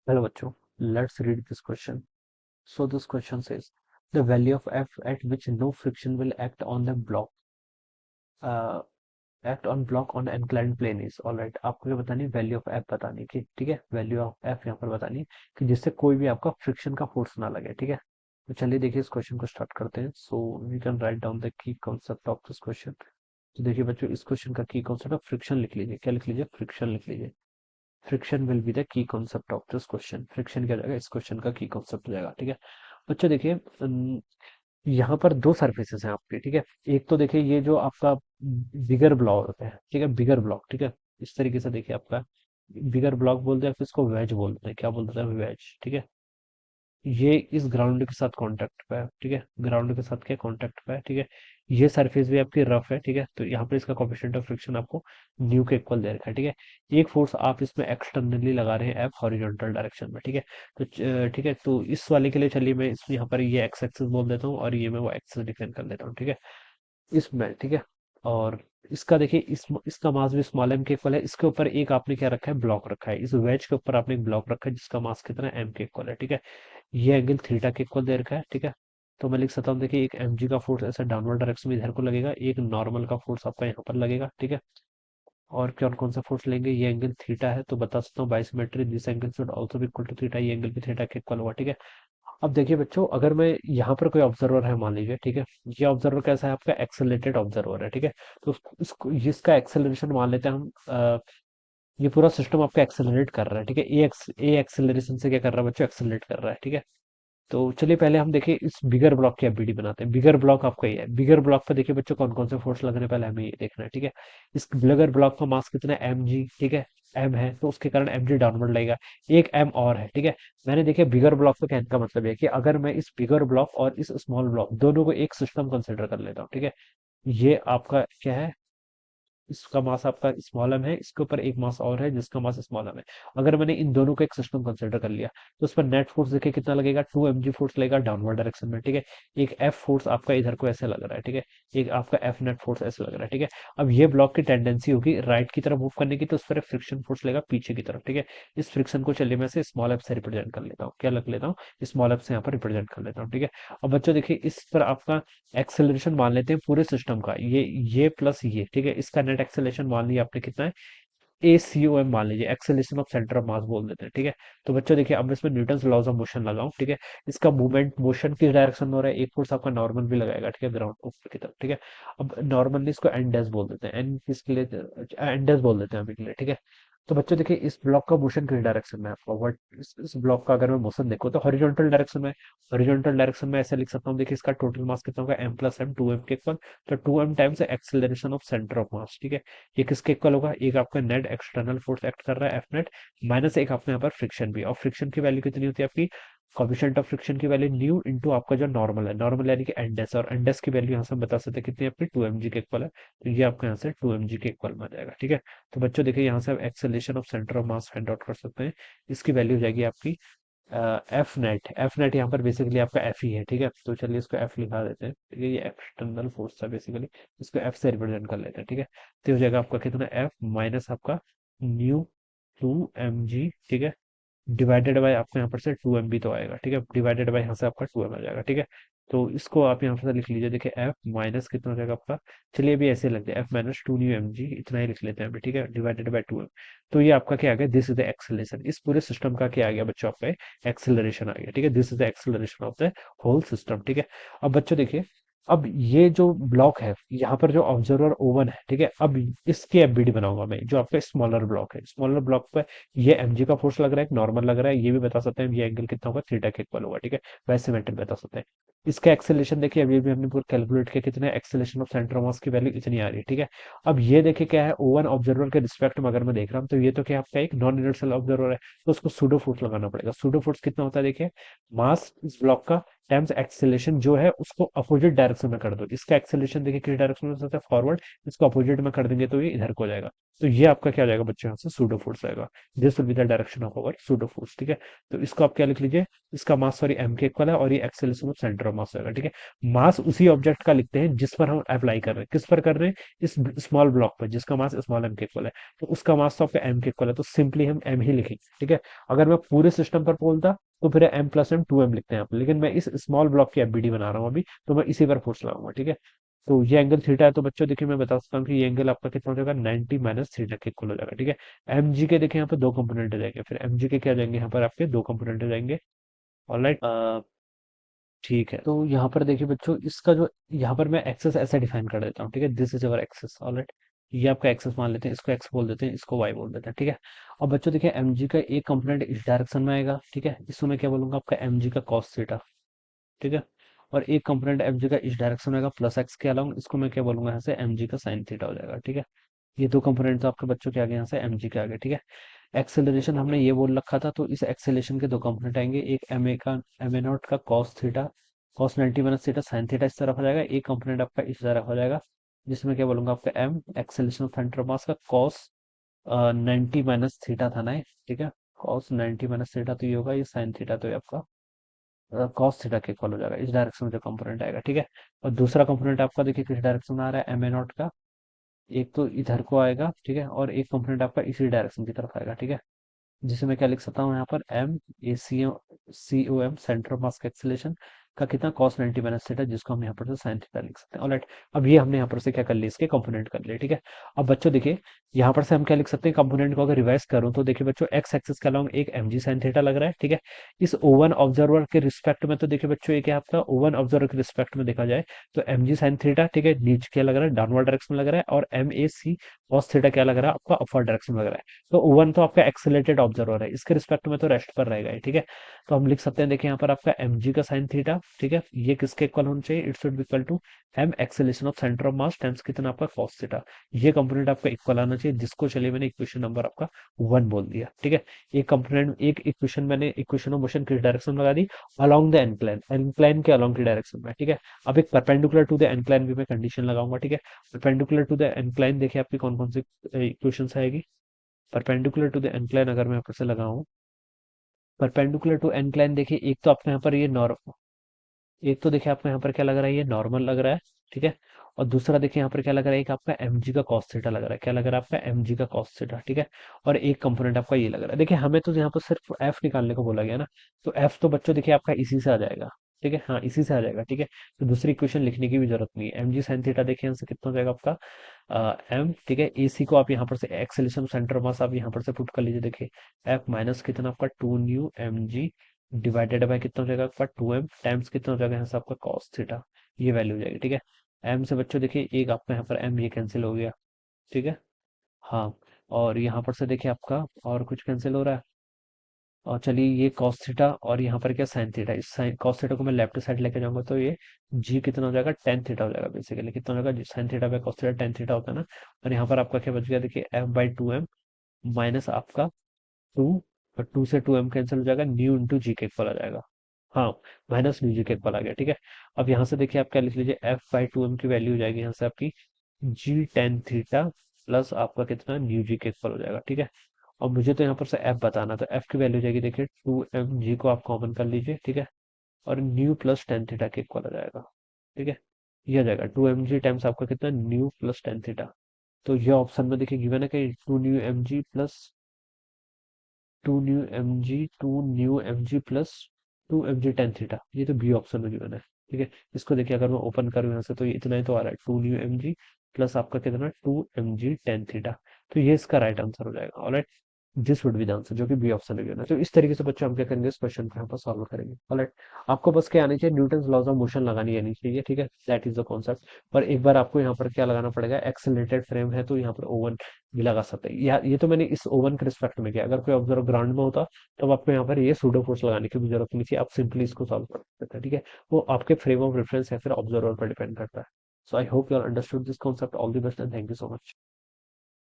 Hello बच्चों, let's read this question. So this question says the value of f at which no friction will act on the block, uh, act on block on inclined plane is all right. आपको क्या बतानी है? Value of F बतानी है कि ठीक है, value of F यहाँ पर बतानी है कि जिससे कोई भी आपका फ्रिक्शन का फोर्स ना लगे। ठीक है, तो चलिए देखिए इस क्वेश्चन को स्टार्ट करते हैं। So we can write down the key concept of this question. तो देखिए बच्चों, इस क्वेश्चन का की कॉन्सेप्ट ऑफ फ्रिक्शन लिख लीजिए। क्या लिख लीजिए? फ्रिक्शन लिख लीजिए। Friction will be the key concept of this question. Friction क्या हो जाएगा? इस क्वेश्चन का की कॉन्सेप्ट हो जाएगा। ठीक है बच्चों, देखिए यहाँ पर दो सरफेसेस हैं आपके। ठीक है, एक तो देखिए ये जो आपका बिगर ब्लॉक होता है, ठीक है, बिगर ब्लॉक। ठीक है, इस तरीके से देखिए आपका बिगर ब्लॉक बोलते हैं, फिर इसको वेज बोलते हैं। क्या बोलते हैं? वेज। ठीक है, ये इस ग्राउंड के साथ कांटेक्ट पे है। ठीक है, ग्राउंड के साथ क्या कांटेक्ट पे है। ठीक है, ये सरफेस भी आपकी रफ है। ठीक है, तो यहाँ पर इसका कोफिशिएंट ऑफ फ्रिक्शन आपको न्यू के इक्वल दे रखा है। ठीक है, एक फोर्स आप इसमें एक्सटर्नली लगा रहे हैं एफ हॉरिजॉन्टल डायरेक्शन में। ठीक है, तो ठीक है, तो इस वाले के लिए चलिए मैं इसमें यहाँ पर ये एक्स एक्सिस बोल देता हूँ और ये मैं वो एक्सिस डिफाइन कर लेता हूँ। ठीक है, इसमें ठीक है, और इसका देखिए इसका मास भी स्मॉल एम के इक्वल है। इसके ऊपर एक आपने क्या रखा है? ब्लॉक रखा है। इस वेज के ऊपर आपने एक ब्लॉक रखा है जिसका मास कितना है? एम के इक्वल है। ठीक है, ये एंगल थीटा के इक्वल दे रखा है। ठीक है, तो मैं लिख सकता हूँ, देखिए एक mg का फोर्स ऐसा डाउनवर्ड डायरेक्शन में इधर को लगेगा, एक नॉर्मल का फोर्स आपका यहाँ पर लगेगा। ठीक है, और कौन कौन सा फोर्स लेंगे? ये एंगल थीटा है, तो बता सकता हूँ by symmetry this angle should also be equal to theta. ये एंगल भी थीटा के इक्वल हुआ। ठीक है, अब देखिए बच्चों, अगर मैं यहाँ पर कोई ऑब्जर्वर है मान लीजिए। ठीक है, ये ऑब्जर्वर कैसा है? आपका एक्सेलरेटेड ऑब्जर्वर है। ठीक है, तो इसको जिसका एक्सेलरेशन मान लेते हैं हम, ये पूरा सिस्टम आपका एक्सेलरेट कर रहा है। ठीक है, ए एक्सेलरेशन से क्या कर रहा है बच्चों? एक्सेलरेट कर रहा है। ठीक है, तो चलिए पहले हम देखिए इस बिगर ब्लॉक की एफबीडी बनाते हैं। बिगर ब्लॉक आपका ये है। बिगर ब्लॉक पे देखिए बच्चों कौन कौन से फोर्स लग रहे हैं, पहले हमें ये देखना है। ठीक है, इस बिगर ब्लॉक का मास कितना है? M G. ठीक है, एम है तो उसके कारण एम जी डाउनवर्ड लगेगा। एक एम और है। ठीक है, मैंने देखिए बिगर ब्लॉक पे कहने का मतलब है कि अगर मैं इस बिगर ब्लॉक और इस स्मॉल ब्लॉक दोनों को एक सिस्टम कंसिडर कर लेता हूँ। ठीक है, ये आपका क्या है? इसका मास आपका स्मॉल एम है, इसके ऊपर एक मास और है जिसका मास स्मॉल एम है। अगर मैंने इन दोनों को एक सिस्टम कंसिडर कर लिया तो उस पर नेट फोर्स देखिए कितना लगेगा? 2 mg फोर्स लगेगा डाउनवर्ड डायरेक्शन में। ठीक है, एक एफ फोर्स आपका इधर को ऐसे लग रहा है। ठीक है, एक आपका एफ नेट फोर्स ऐसे लग रहा है। ठीक है, अब ये ब्लॉक की टेंडेंसी होगी राइट की तरफ मूव करने की, तो उस पर फ्रिक्शन फोर्स लेगा पीछे की तरफ। ठीक है, इस फ्रिक्शन को चलिए मैं से स्मॉल एफ से रिप्रेजेंट कर लेता हूँ। क्या लग लेता हूँ? स्मॉल एफ से यहाँ पर रिप्रेजेंट कर लेता हूँ। ठीक है, अब बच्चों देखिए इस पर आपका एक्सेलरेशन मान लेते हैं पूरे सिस्टम का, ये प्लस ये। ठीक है, इसका नेट एक्सेलरेशन मान लिया आपने कितना है? ए सी ओ एम मान लीजिए, एक्सेलरेशन ऑफ सेंटर ऑफ मास बोल देते हैं। ठीक है, तो बच्चों देखिए अब इसमें न्यूटन लॉज ऑफ मोशन लगाऊं। ठीक है, इसका मूवमेंट मोशन किस डायरेक्शन में हो रहा है? एक फोर्स आपका नॉर्मल भी लगाएगा। ठीक है, ग्राउंड ऊपर की तरफ। ठीक है, अब नॉर्मली इसको एन डैश बोल देते हैं। एन किसके लिए? एन डैश बोल देते हैं अभी के लिए। ठीक है, तो बच्चों देखिए इस ब्लॉक का मोशन किस डायरेक्शन में है? फॉरवर्ड। इस ब्लॉक का अगर मैं मोशन देखूं तो हॉरिजॉन्टल डायरेक्शन में। हॉरिजॉन्टल डायरेक्शन में ऐसे लिख सकता हूँ, देखिए इसका टोटल मास कितना होगा? एम प्लस एम, 2m के इक्वल। तो 2m times acceleration of centre of मास। ठीक है, ये किसके इक्वल होगा? एक आपका नेट एक्सटर्नल फोर्स एक्ट कर रहा है एफ नेट, माइनस एक आपने यहाँ पर फ्रिक्शन भी। और फ्रिक्शन की वैल्यू कितनी होती है आपकी? कोफिशिएंट ऑफ फ्रिक्शन की वैल्यू न्यू इंटू आपका जो नॉर्मल है, नॉर्मल यानी कि एनडेस, और एनडेस की वैल्यू यहाँ से हम बता सकते हैं कितनी है आपकी? 2 mg के इक्वल है। तो ये आपका यहाँ से 2 mg के इक्वल में आ जाएगा। ठीक है, तो बच्चों देखिए यहाँ से आप acceleration of centre of mass find out कर सकते हैं। इसकी वैल्यू हो जाएगी आपकी एफ नेट। एफ नेट यहाँ पर बेसिकली आपका एफ ही है। ठीक है, तो चलिए इसको एफ लिखा देते हैं। ठीक है, ये एक्सटर्नल फोर्स था बेसिकली, इसको एफ से रिप्रेजेंट कर लेते हैं। ठीक है, तो हो जाएगा आपका कितना? एफ माइनस आपका न्यू 2 mg। ठीक है, डिवाइडेड बाय आपको यहाँ पर से 2m भी तो आएगा। ठीक है, डिवाइडेड बाय यहाँ से आपका 2m आ जाएगा। ठीक है, तो इसको आप यहाँ पर लिख लीजिए। देखिए एफ माइनस कितना हो जाएगा आपका? चलिए अभी ऐसे लग जाए, एफ माइनस 2 न्यू mg, इतना ही लिख लेते हैं अभी। ठीक है, डिवाइडेड बाय 2m। तो ये आपका क्या आ गया? This is the acceleration. इस पूरे सिस्टम का क्या आ गया बच्चों? आपका एक्सेलरेशन आ गया। ठीक है, this is the acceleration of the whole system. ठीक है, अब बच्चों देखिए, अब ये जो ब्लॉक है यहाँ पर जो ऑब्जर्वर ओवन है। ठीक है, अब इसकी एफबीडी बनाऊंगा मैं, जो आपका स्मॉलर ब्लॉक है। स्मॉलर ब्लॉक पे ये mg का फोर्स लग रहा है, एक नॉर्मल लग रहा है, ये भी बता सकते हैं ये एंगल कितना होगा? थीटा के इक्वल होगा। ठीक है, वैसे मेंटेन बता सकते हैं। इसका एक्सेलरेशन देखिए अभी भी हमने पूरा कैलकुलेट किया, कितना एक्सेलरेशन ऑफ सेंटर ऑफ मास की वैल्यू इतनी आ रही है। ठीक है, अब ये देखिए क्या है? ओवन ऑब्जर्वर के रिस्पेक्ट में अगर मैं देख रहा हूँ तो ये तो क्या आपका एक नॉन इनर्शियल ऑब्जर्वर है, तो उसको सूडो फोर्स लगाना पड़ेगा। सूडो फोर्स कितना होता है? देखिए मास इस ब्लॉक का टाइम्स एक्सेलरेशन जो है उसको अपोजिट डायरेक्शन में कर दो। इसका एक्सेलरेशन देखिए किस डायरेक्शन में होता है? फॉरवर्ड। इसको अपोजिट में कर देंगे तो ये इधर को हो जाएगा। तो ये आपका क्या हो जाएगा बच्चों? यहाँ से सूडो फोर्स आएगा। This will be the direction of our pseudo force. ठीक है, तो इसको आप क्या लिख लीजिए? इसका मास सॉरी एम के इक्वल है और ये acceleration of centre of mass होगा, ठीक है। मास उसी ऑब्जेक्ट का लिखते हैं जिस पर हम अप्लाई कर रहे हैं, किस पर कर रहे हैं, इस स्मॉल ब्लॉक पर जिसका मास स्मॉल एम के इक्वल है, तो उसका मास तो आपका एम के इक्वल है, तो सिंपली हम एम ही लिखेंगे, ठीक है। अगर मैं पूरे सिस्टम पर बोलता तो फिर एम प्लस एम 2m लिखते हैं आप, लेकिन मैं इस स्मॉल ब्लॉक की एफबीडी बना रहा हूँ अभी, तो मैं इसी पर फोर्स लगाऊंगा, ठीक है। तो ये एंगल थीटा है, तो बच्चों देखिए मैं बता सकता हूँ कि ये एंगल आपका कितना हो जाएगा, 90 माइनस थीटा के इक्वल हो जाएगा, ठीक है। एम जी के देखिए यहाँ पे दो कंपोनेंट हो जाएंगे, फिर एम जी के क्या हो जाएंगे, यहाँ पर आपके दो कंपोनेंट हो जाएंगे। ऑलराइट, ठीक है। तो यहाँ पर देखिए बच्चों, इसका जो यहाँ पर मैं एक्सेस ऐसे डिफाइन कर देता हूँ, ठीक है। This is our axis, alright. ये आपका एक्सेस मान लेते हैं, इसको एक्स बोल देते हैं, इसको वाई बोल देते हैं, ठीक है। और बच्चों देखिए एम जी का एक कंपोनेंट इस डायरेक्शन में आएगा, ठीक है, इसको मैं क्या बोलूंगा, आपका एम जी का कॉस थीटा, ठीक है। और एक कंपोनेंट एम जी का इस डायरेक्शन में आएगा प्लस एक्स के अलाउंग, इसको मैं क्या बोलूंगा यहाँ से, एम जी का साइन थीटा हो जाएगा, ठीक है। ये दो कंपोनेंट तो आपके बच्चों के आगे यहाँ से एम जी के आगे, ठीक है। एक्सेलरेशन हमने ये बोल रखा था, तो इस एक्सेलेरेशन के दो कंपोनेंट आएंगे, एक एम ए का एम ए नॉट का cos theta, cos 90 minus theta sine theta इस तरफ हो जाएगा, एक कंपोनेंट आपका इस तरफ हो जाएगा, जिसमें क्या बोलूंगा आपका M acceleration of centre of mass का कॉस 90 माइनस थीटा था ना ये, ठीक है। कॉस 90 माइनस थीटा तो ये होगा, ये साइन थीटा तो ये आपका कॉस थीटा के इक्वल हो जाएगा, इस डायरेक्शन में जो कंपोनेंट आएगा, ठीक है। और दूसरा कंपोनेंट आपका देखिए किस डायरेक्शन में आ रहा है, एम ए नॉट का, एक तो इधर को आएगा, ठीक है, और एक कंपोनेंट आपका इसी डायरेक्शन की तरफ आएगा, ठीक है। जिसे मैं क्या लिख सकता हूँ यहाँ पर, M A C O M centre of mass acceleration का कितना, कॉस 90 माइनस थीटा, जिसको हम यहाँ पर से साइन थीटा लिख सकते हैं, ऑलराइट। अब ये हमने यहाँ पर से क्या कर लिया, इसके कंपोनेंट कर लिए, ठीक है। अब बच्चों देखिए यहाँ पर से हम क्या लिख सकते हैं, कंपोनेंट को अगर रिवाइज करूँ तो देखिए बच्चों, एक्स एक्सिस के अलोंग एक एम जी साइन थीटा लग रहा है, ठीक है। इस ओवन ऑब्जर्वर के रिस्पेक्ट में तो देखिए बच्चों, ये क्या है आपका, ओवन ऑब्जर्वर के रिस्पेक्ट में देखा जाए तो एम जी साइन थीटा, ठीक है, नीचे क्या लग रहा है, डाउनवर्ड डायरेक्शन में लग रहा है, और M A C cos theta क्या लग रहा है आपका, अपवर्ड डायरेक्शन में लग रहा है। तो वन तो आपका एक्सेलेटेड ऑब्जर्वर है, इसके रिस्पेक्ट में तो रेस्ट पर रहेगा ये, ठीक है। तो हम लिख सकते हैं, देखिए यहाँ पर आपका एम जी का साइन थीटा, ठीक है, ये किसके इक्वल होना चाहिए, it should be equal to M acceleration of centre of mass times कितना आपका कॉस थीटा। ये कंपोनेंट आपका इक्वल आना चाहिए, जिसको चलिए मैंने इक्वेशन नंबर आपका 1 बोल दिया, ठीक है। एक कंपोनेंट, एक इक्वेशन मैंने इक्वेशन ऑफ मोशन किस डायरेक्शन में लगा दी, अलोंग द एनक्लाइन, एनक्लाइन के अलोंग की डायरेक्शन में, ठीक है। अब एक परपेंडिकुलर टू द एनक्लाइन भी मैं कंडीशन लगाऊंगा, ठीक है। परपेंडिकुलर टू द एनक्लाइन देखिए आपकी कौन कौन सी इक्वेशन आएगी। परपेंडिकुलर टू द एनक्लाइन अगर मैं यहाँ पर से लगाऊं, परपेंडिकुलर टू एनक्लाइन देखिए, एक तो आपको यहाँ पर ये नॉर्मल, एक तो देखिए आपको यहाँ पर क्या लग रहा है, ये नॉर्मल लग रहा है, ठीक है। और दूसरा देखिए यहाँ पर क्या लग रहा है, एक आपका एम जी का कॉस थीटा लग रहा है, क्या लग रहा है आपका, एम जी का कॉस थीटा, ठीक है। और एक कंपोनेंट आपका ये लग रहा है, देखिए हमें तो यहाँ पर सिर्फ एफ निकालने को बोला गया ना, तो एफ तो बच्चों देखिए आपका इसी से आ जाएगा, ठीक है, हाँ इसी से आ जाएगा, ठीक है। तो दूसरी इक्वेशन लिखने की भी जरूरत नहीं है, एम जी साइन थीटा देखिए यहाँ से कितना हो जाएगा आपका एम, ठीक है। ए सी को आप यहाँ पर से एक्सेलेरेशन सेंटर मास आप यहाँ पर से पुट कर लीजिए, देखिए एफ माइनस कितना आपका 2 mu M G divided by कितना हो जाएगा आपका 2m टाइम्स कितना हो जाएगा यहाँ से आपका cos थीटा, ये वैल्यू हो जाएगी, ठीक है। m से बच्चों देखिए एक आपका यहाँ पर m ये कैंसिल हो गया, ठीक है, हाँ। और यहाँ पर से देखिए आपका और कुछ कैंसिल हो रहा है, और चलिए ये cos थीटा और यहाँ पर क्या sin थीटा, इस sin cos थीटा को मैं लेफ्ट साइड लेके जाऊंगा तो ये g कितना हो जाएगा, tan थीटा हो जाएगा, बेसिकली कितना हो जाएगा, sin theta by cos theta tan theta होता है ना। और यहाँ पर आपका क्या बच गया, देखिए f बाई 2m माइनस आपका 2, और 2 से 2m कैंसिल हो जाएगा, न्यू इंटू जी के इक्वल आ जाएगा, हाँ, माइनस न्यू जी के इक्वल आ गया, ठीक है। अब यहाँ से देखिए आप क्या लिख लीजिए, एफ बाई 2m की वैल्यू हो जाएगी यहाँ से आपकी जी टेन थीटा प्लस आपका कितना न्यू जी के इक्वल हो जाएगा, ठीक है। और मुझे तो यहाँ पर से एफ बताना, तो एफ की वैल्यू हो जाएगी देखिए 2m जी को आप कॉमन कर लीजिए, ठीक है, और न्यू प्लस टेन थीटा के इक्वल हो जाएगा, ठीक है। ये हो जाएगा 2m जी टाइम्स आपका कितना, न्यू प्लस टेन थीटा। तो ये ऑप्शन में देखिए गिवन है कि 2 mu M G plus 2 mu M G plus 2 mg tan theta, ये तो बी ऑप्शन में गिवन है, ठीक है। इसको देखिए अगर मैं ओपन करूँ यहाँ से तो ये इतना ही तो आ रहा है, 2 न्यू एम जी प्लस आपका कितना 2 mg tan थीटा। तो ये इसका राइट आंसर हो जाएगा, alright. This would be the answer, जो कि बी ऑप्शन में गिवन है। तो इस तरीके से बच्चों हम क्या करेंगे, इस क्वेश्चन को यहाँ पर सॉल्व करेंगे, ऑलराइट। आपको बस क्या आनी चाहिए, न्यूटन लॉज ऑफ मोशन लगानी आनी चाहिए, ठीक है, दैट इज द कॉन्सेप्ट। पर एक बार आपको यहाँ पर क्या लगाना पड़ेगा, एक्सेलरेटेड फ्रेम है तो यहाँ पर ओवन भी लगा सकते हैं, या ये तो मैंने इस ओवन के रिस्पेक्ट में किया, अगर कोई ऑब्जर्व ग्राउंड में होता तब आपको यहाँ पर ये सूडो फोर्स लगाने की भी जरूरत नहीं थी, आप सिंपली इसको सॉल्व कर सकते हैं, ठीक है। वो आपके फ्रेम ऑफ रेफरेंस या फिर ऑब्जर्वर पर डिपेंड करता है। So I hope you are understood this concept, all the best and thank you so much.